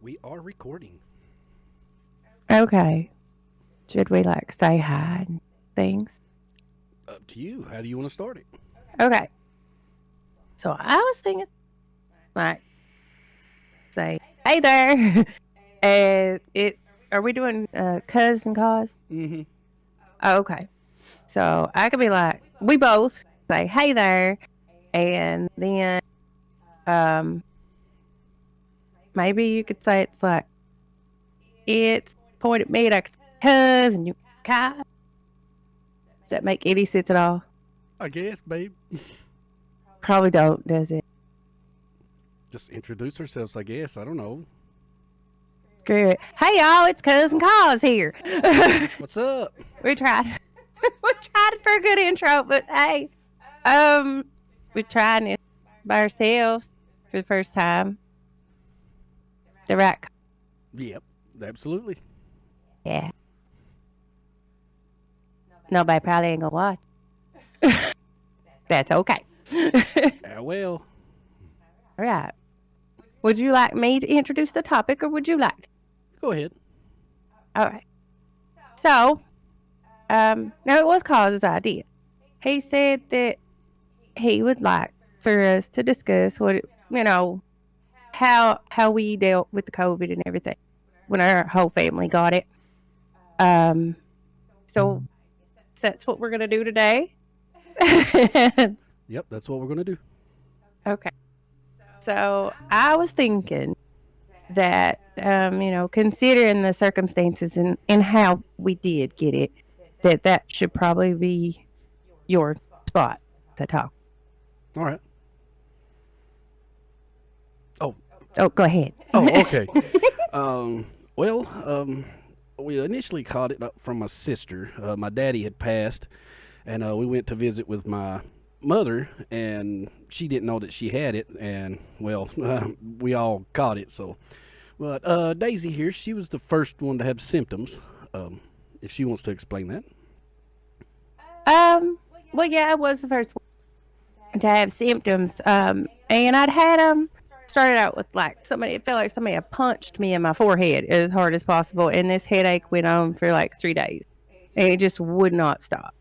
We are recording. Okay. Should we like say hi and things? Up to you. How do you want to start it? Okay. So I was thinking, like, say, hey there. And are we doing cuz and cause? Mm-hmm. Oh, okay. So I could be like, we both say, hey there. And then um maybe you could say it's like, it's point at me like cuz and you kai. Does that make any sense at all? I guess, babe. Probably don't, does it? Just introduce ourselves, I guess. I don't know. Screw it. Hey y'all, it's Cousin Cause here. What's up? we tried we tried for a good intro, but hey, we're trying it by ourselves for the first time. The right Yep, absolutely. yeah. Nobody probably ain't gonna watch. That's okay. Well, All right. Would you like me to introduce the topic or would you like to? go ahead. All right. So, now it was Cause's idea. He said that he would like for us to discuss how we dealt with the COVID and everything when our whole family got it. So that's what we're gonna do today. Yep, that's what we're going to do. Okay. So I was thinking that considering the circumstances and how we did get it, that should probably be your spot to talk. All right. Oh, Oh, go ahead. okay. um, well, we initially caught it up from my sister. My daddy had passed, and we went to visit with my mother, and she didn't know that she had it, and well, we all caught it. So, but Daisy here, she was the first one to have symptoms. If she wants to explain that. Well, yeah, I was the first one to have symptoms. And I'd had them. Started out with like somebody. It felt like somebody had punched me in my forehead as hard as possible, and this headache went on for like 3 days. And it just would not stop.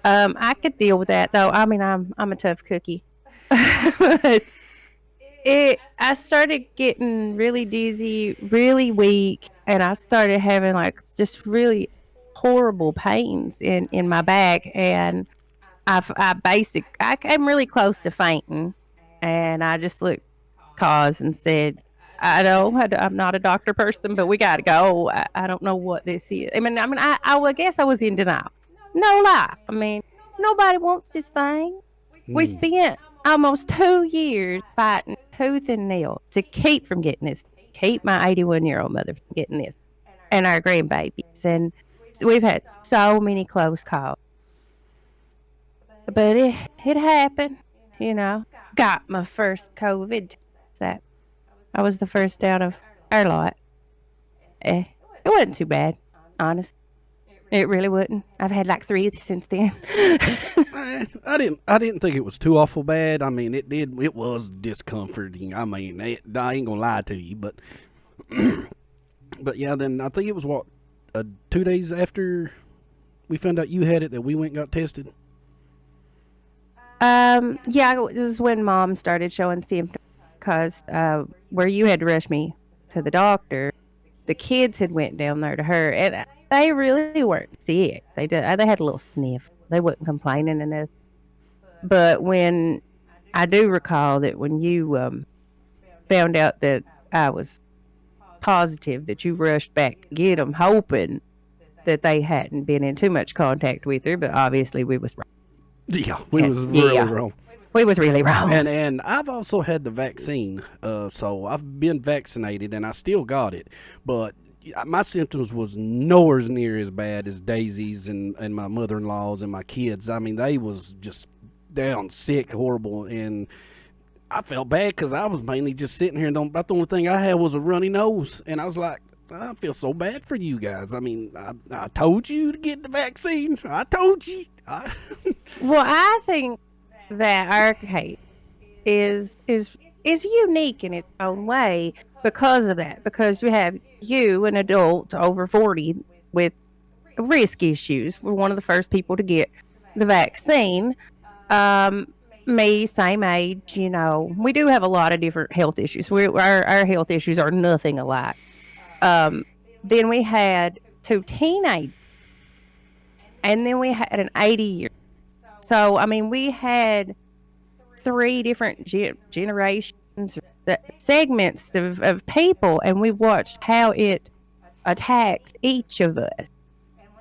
I could deal with that though. I mean, I'm a tough cookie, but I started getting really dizzy, really weak, and I started having like just really horrible pains in my back, and I came really close to fainting, and I just looked Cause and said, I'm not a doctor person, but we got to go. I don't know what this is. I guess I was in denial. No lie. I mean, nobody wants this thing. We Hmm. spent almost 2 years fighting tooth and nail to keep from getting this, keep my 81-year-old mother from getting this, and our grandbabies. And we've had so many close calls. But it happened, you know. Got my first COVID. That I was the first out of our lot. It wasn't too bad, honest. It really wouldn't. I've had like three since then. I didn't think it was too awful bad. I mean, it was discomforting. I mean, I ain't gonna lie to you, but yeah. Then I think it was 2 days after we found out you had it that we went and got tested. Yeah, this is when Mom started showing symptoms because where you had to rush me to the doctor, the kids had went down there to her, and they really weren't sick. They had a little sniff. They wasn't complaining enough. But when I do recall that when you found out that I was positive, that you rushed back to get them, hoping that they hadn't been in too much contact with her. But obviously, we was wrong. Yeah, we was really Yeah, wrong. we was really wrong. And I've also had the vaccine, so I've been vaccinated and I still got it, but my symptoms was nowhere near as bad as Daisy's and my mother-in-law's and my kids. I mean, they was just down sick, horrible, and I felt bad because I was mainly just sitting here and about the only thing I had was a runny nose, and I was like, I feel so bad for you guys. I mean, I told you to get the vaccine. I told you. Well, I think that our case is is unique in its own way because of that. Because you have you, an adult over 40, with risk issues. We're one of the first people to get the vaccine. Um, Me, same age, we do have a lot of different health issues. Our health issues are nothing alike. Um, then we had two teenagers, and then we had an 80-year. So, I mean, we had three different generations, segments of people, and we watched how it attacked each of us.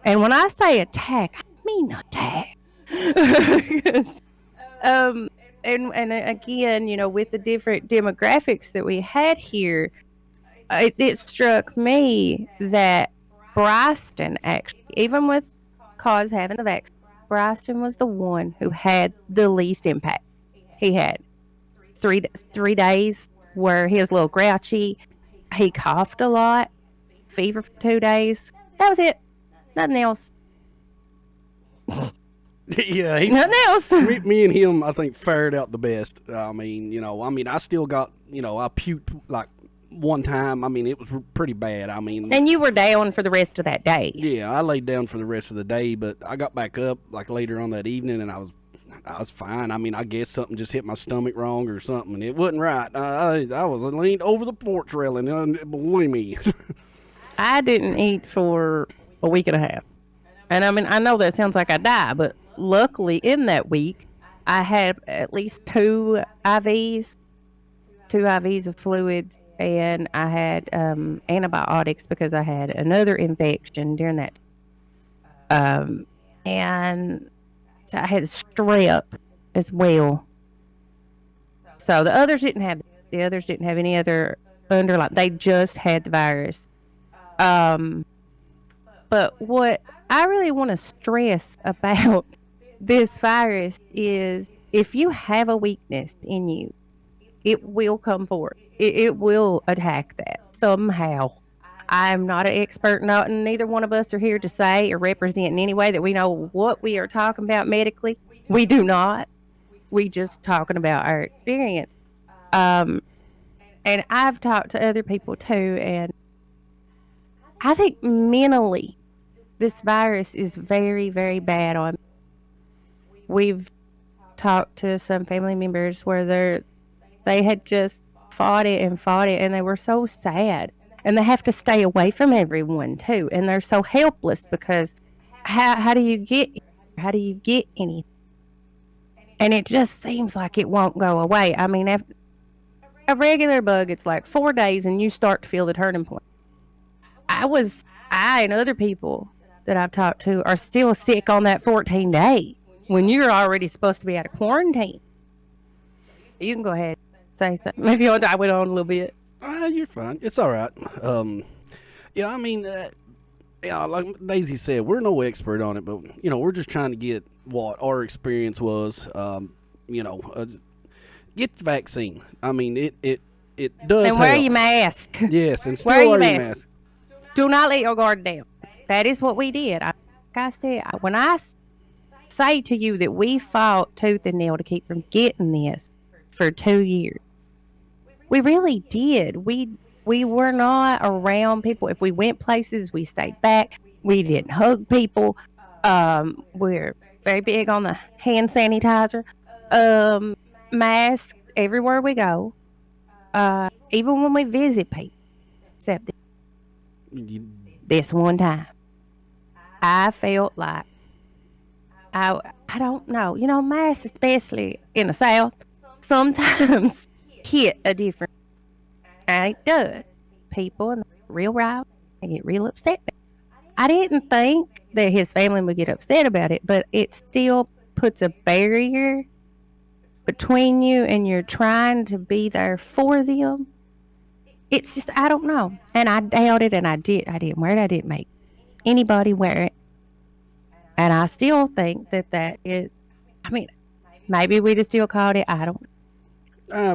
And when I say attack, I mean attack. 'Cause, and again, with the different demographics that we had here, it struck me that Bryston actually, even with cause having the vaccine, Bryston was the one who had the least impact. He had three days where he was a little grouchy. He coughed a lot, fever for 2 days. That was it. Nothing else. Yeah, Nothing else. me and him, I think, fared out the best. I mean, I still got, I puked like one time. I mean, it was pretty bad. I mean, And you were down for the rest of that day. yeah, I laid down for the rest of the day, but I got back up like later on that evening, and I was fine. I mean, I guess something just hit my stomach wrong or something, and it wasn't right. I was leaned over the porch railing, believe me. I didn't eat for a week and a half. And I mean, I know that sounds like I die, but luckily in that week, I had at least two IVs of fluids, and I had antibiotics because I had another infection during that. And so I had strep as well. So the others didn't have any other underlying. They just had the virus. But what I really want to stress about this virus is if you have a weakness in you, it will come forward. It will attack that somehow. I'm not an expert, neither one of us are here to say or represent in any way that we know what we are talking about medically. We do not. We just talking about our experience. And I've talked to other people too, and I think mentally, this virus is very, very bad on. We've talked to some family members where they had just fought it, and they were so sad, and they have to stay away from everyone too, and they're so helpless because how do you get anything? And it just seems like it won't go away. I mean, if a regular bug, it's like 4 days, and you start to feel the turning point. I and other people that I've talked to are still sick on that 14 day when you're already supposed to be out of quarantine. You can go ahead and say something if you want. I went on a little bit. You're fine. It's all right. Yeah, I mean, like Daisy said, we're no expert on it, but we're just trying to get what our experience was. Get the vaccine. I mean, it does. And wear help. your mask. Yes, and still Wear your wear your mask. mask. Do not let your guard down. That is what we did. Like I said, when I say to you that we fought tooth and nail to keep from getting this for 2 years, we really did. We were not around people. If we went places, we stayed back. We didn't hug people. We're very big on the hand sanitizer. Masks everywhere we go. Even when we visit people, except this one time, I felt like I don't know. Masks, especially in the South, sometimes hit a different. And it does. People in the real rival, they get real upset. I didn't think that his family would get upset about it, but it still puts a barrier between you, and you're trying to be there for them. It's just, I don't know. And I doubted, and I didn't wear it. I didn't make anybody wear it. And I still think that is, I mean, maybe we'd have still called it. I don't know.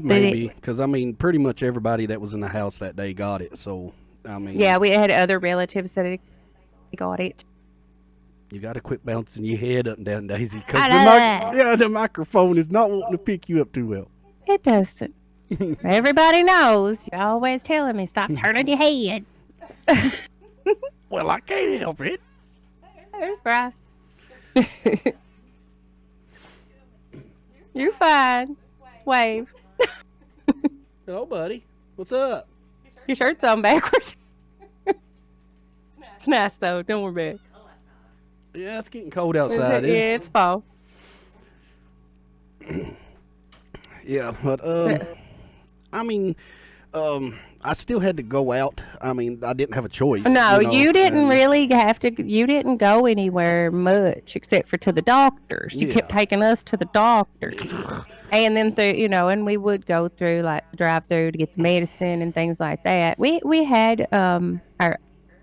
Maybe, because pretty much everybody that was in the house that day got it. So, yeah, we had other relatives that got it. You got to quit bouncing your head up and down, Daisy, because I know that. the microphone is not wanting to pick you up too well. It doesn't. Everybody knows. You're always telling me, stop turning your head. Well, I can't help it. There's Bryce. You're fine. Wave. Hello, buddy. What's up? Your shirt's on backwards. It's nice, though. Don't worry about it. Yeah, it's getting cold outside. Yeah, it's fall. Yeah, but I mean, I still had to go out. I mean, I didn't have a choice. No, you know, you didn't and- really have to. You didn't go anywhere much except for to the doctors. You kept Yeah. taking us to the doctors, and then and we would go through like drive through to get the medicine and things like that. We had our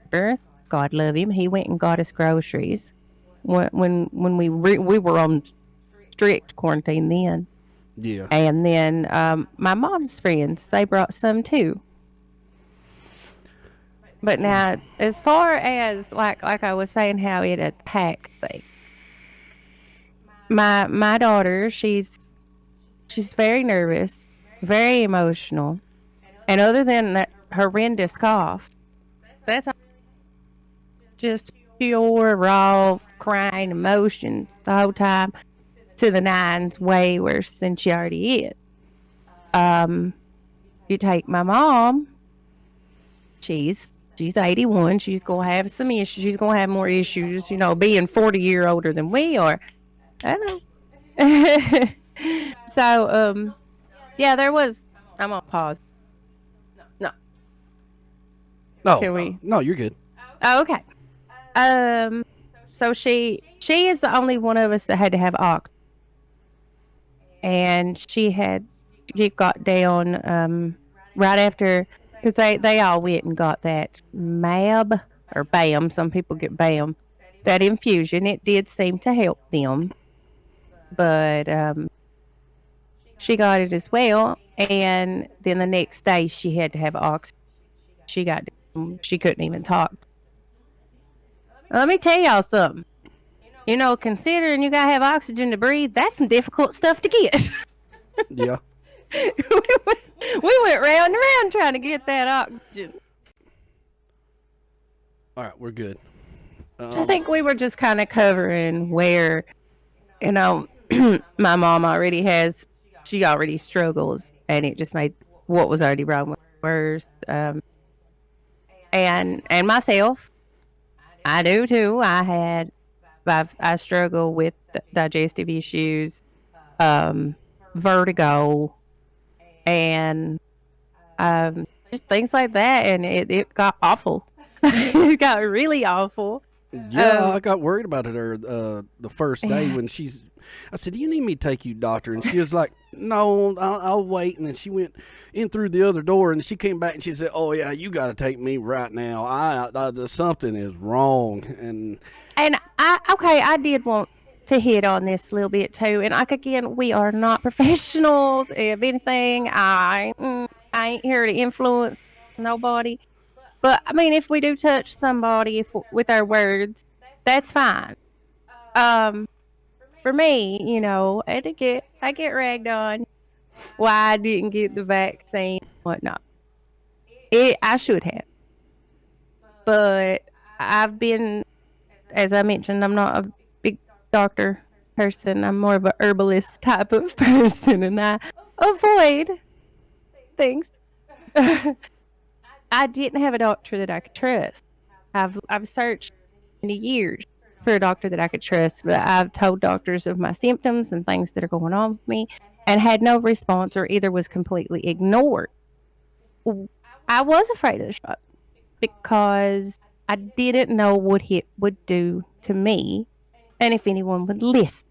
birth. God love him. He went and got us groceries when we were on strict quarantine then. Yeah. And then my mom's friends, they brought some too. But now, as far as like I was saying, how it attacks things, my daughter, she's very nervous, very emotional, and other than that horrendous cough, that's just pure raw crying emotions the whole time. To the nines, way worse than she already is. You take my mom. She's 81. She's gonna have some issues. She's gonna have more issues. Being 40 years older than we are. I know. So yeah, there was. I'm gonna pause. No. No. Can we- No, you're good. Oh, okay. So she is the only one of us that had to have oxygen. And she got down right after, because they all went and got that MAB or BAM. Some people get BAM. That infusion, it did seem to help them. But she got it as well. And then the next day she had to have oxygen. She couldn't even talk. Let me tell y'all something. Considering you gotta have oxygen to breathe, that's some difficult stuff to get. Yeah. we went round and round trying to get that oxygen. All right, we're good. I think we were just kind of covering where, my mom she already struggles, and it just made what was already wrong worse. And myself, I do too. I struggle with digestive issues, vertigo, and just things like that. And it got awful. It got really awful. Yeah, I got worried about her the first day when I said, "Do you need me to take you, doctor?" And she was like, "No, I'll wait." And then she went in through the other door, and she came back and she said, "Oh yeah, you got to take me right now. Something is wrong." And I did want to hit on this a little bit too. And again, we are not professionals. If anything, I ain't here to influence nobody. But I mean, if we do touch somebody with our words, that's fine. For me, I get ragged on why I didn't get the vaccine, whatnot. I should have, but I've been, as I mentioned, I'm not a big doctor person. I'm more of a herbalist type of person, and I avoid things. I didn't have a doctor that I could trust. I've searched many years for a doctor that I could trust, but I've told doctors of my symptoms and things that are going on with me and had no response, or either was completely ignored. I was afraid of the shot because I didn't know what it would do to me and if anyone would listen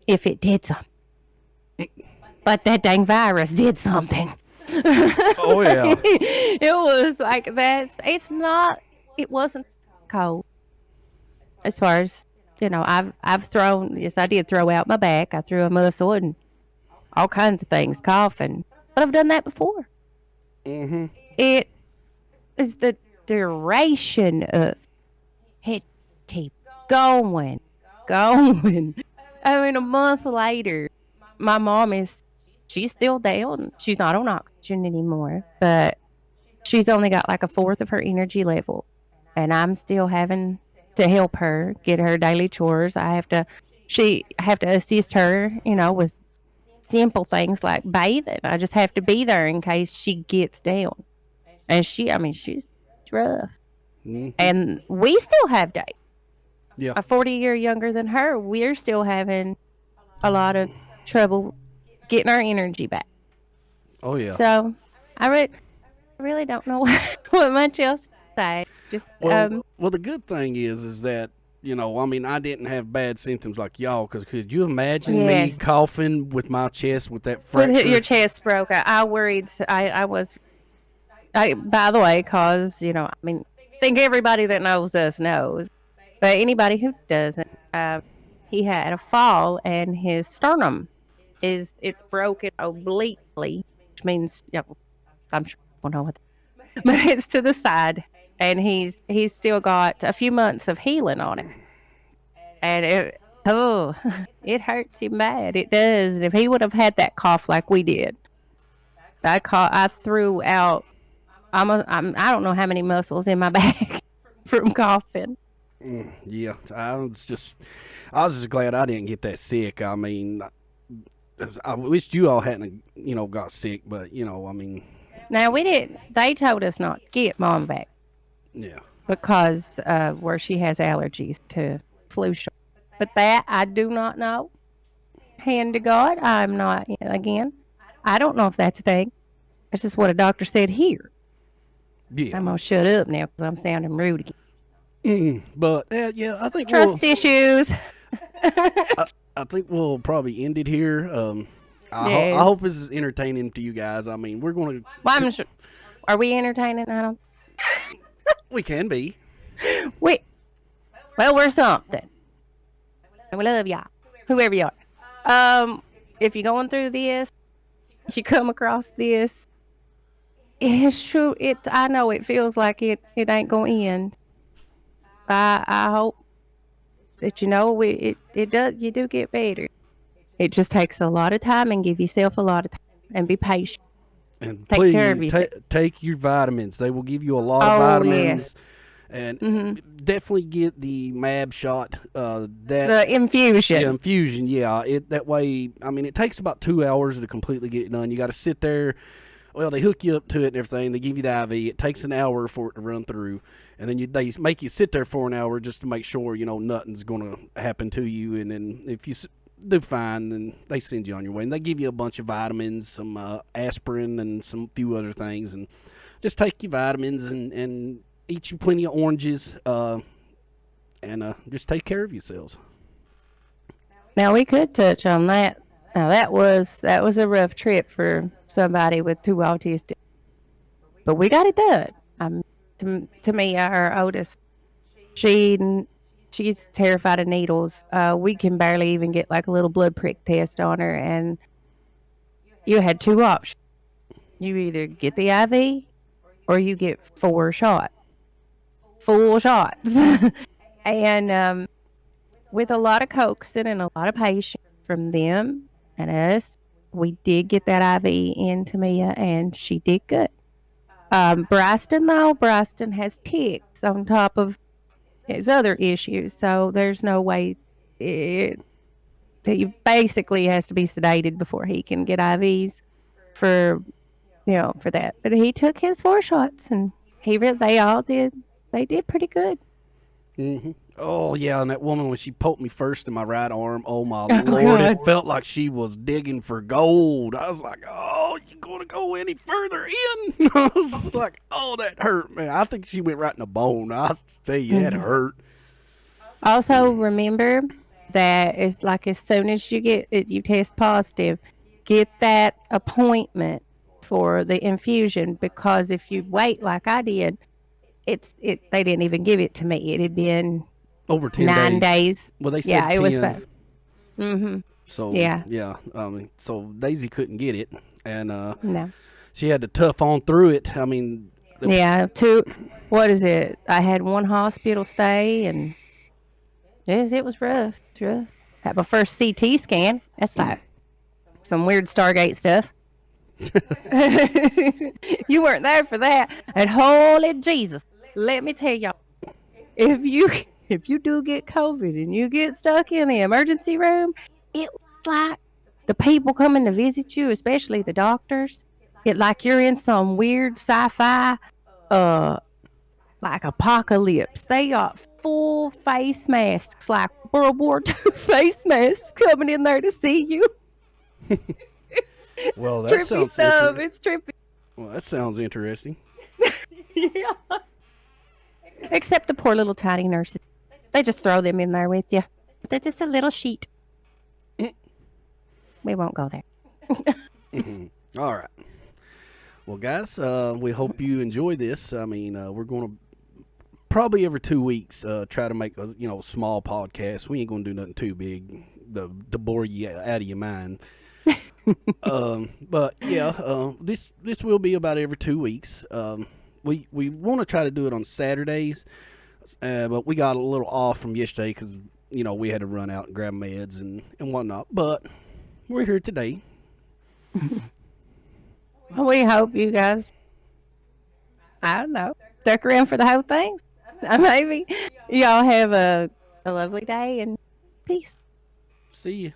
if it did something. But that dang virus did something. oh yeah, It was like it wasn't cold. As far as, I've thrown, yes, I did throw out my back. I threw a muscle and all kinds of things, coughing. But I've done that before. mm-hmm. It is the duration of it keep going. I mean, a month later, my mom she's still down. She's not on oxygen anymore, but she's only got like a fourth of her energy level. And I'm still having to help her get her daily chores. I have to assist her, with simple things like bathing. I just have to be there in case she gets down. And she's rough. Mhm. And we still have days. Yeah. A 40-year younger than her, we're still having a lot of trouble getting our energy back. Oh yeah. So I really don't know what much else to say. Just Well, the good thing is that I mean, I didn't have bad symptoms like y'all. Because could you imagine me yes, coughing with my chest with that with your fracture? chest broke. I worried. I was. By the way, cause I think everybody that knows us knows, but anybody who doesn't, he had a fall and his sternum it's broken obliquely, which means I'm sure you know what, but it's to the side, and he's still got a few months of healing on it, and oh, it hurts him bad. It does. If he would have had that cough like we did, I threw out. I don't know how many muscles in my back from coughing. Yeah, I was just glad I didn't get that sick. I mean, I wished you all hadn't, got sick, but I mean, Now we didn't. They told us not to get mom back yeah. because where she has allergies to flu shot. But that I do not know. Hand to God, I'm not. Again, I don't know if that's a thing. That's just what a doctor said here. Yeah. I'm gonna shut up now because I'm sounding rude again. But yeah, I think Trust issues. I think we'll probably end it here. Yes. I hope this is entertaining to you guys. I mean, we're going to. Well, I'm sure. Are we entertaining? I don't. We can be. We. Well, we're something. And we love y'all, whoever you are. If you're going through this, if you come across this, it's true. I know it feels like it ain't gonna end. I hope that it does. You do get better. It just takes a lot of time, and give yourself a lot of time, and be patient. And Take care of please yourself. take your vitamins. They will give you a lot of Oh vitamins. yes, And definitely get the MAB shot. That the infusion. Yeah, infusion. Yeah, that way. I mean, it takes about 2 hours to completely get it done. You got to sit there. Well, they hook you up to it and everything. They give you the IV. It takes an hour for it to run through, and then they make you sit there for an hour just to make sure nothing's going to happen to you. And then if you do fine, then they send you on your way. And they give you a bunch of vitamins, some aspirin, and some few other things. And just take your vitamins and eat you plenty of oranges. And just take care of yourselves. Now we could touch on that. Now that was a rough trip for somebody with two autistic, but we got it done. To me, our oldest, she's terrified of needles. We can barely even get like a little blood prick test on her, and you had two options. You either get the IV or you get full shots. And with a lot of coaxing and a lot of patience from them and us, we did get that IV into Mia, and she did good. Bryson has ticks on top of his other issues, so there's no way he basically has to be sedated before he can get IVs for that. But he took his 4 shots, and they did pretty good. Oh yeah, and that woman when she poked me first in my right arm, oh my Oh, lord, God. it felt like she was digging for gold. I was like, oh, you gonna go any further in? I was like, oh, that hurt, man. I think she went right in the bone. I tell you, that hurt. Also, remember that it's like as soon as you test positive, get that appointment for the infusion, because if you wait like I did, they didn't even give it to me. It had been Over 10 9 days. days. Well, they said Yeah, 10. it was bad. Mm-hmm. So Yeah. so Daisy couldn't get it, and No. she had to tough on through it. I mean, Yeah. What is it? I had one hospital stay, and it was rough. It was rough. Had my first CT scan. That's like some weird Stargate stuff. You weren't there for that. And holy Jesus, let me tell y'all, if you do get COVID and you get stuck in the emergency room, it's like the people coming to visit you, especially the doctors, it like you're in some weird sci-fi like apocalypse. They got full face masks, like World War II face masks coming in there to see you. Well, that Trippy sounds stuff. It's trippy. well, that sounds interesting. Yeah. Except the poor little tiny nurses. They just throw them in there with you. They're just a little sheet. We won't go there. All right. Well, guys, we hope you enjoy this. I mean, we're going to probably every 2 weeks try to make a small podcast. We ain't going to do nothing too big to bore you out of your mind. But yeah, this will be about every 2 weeks. We want to try to do it on Saturdays, but we got a little off from yesterday because we had to run out and grab meds and whatnot. But we're here today. We hope you guys, I don't know, stuck around for the whole thing. Maybe y'all have a lovely day and peace. See you.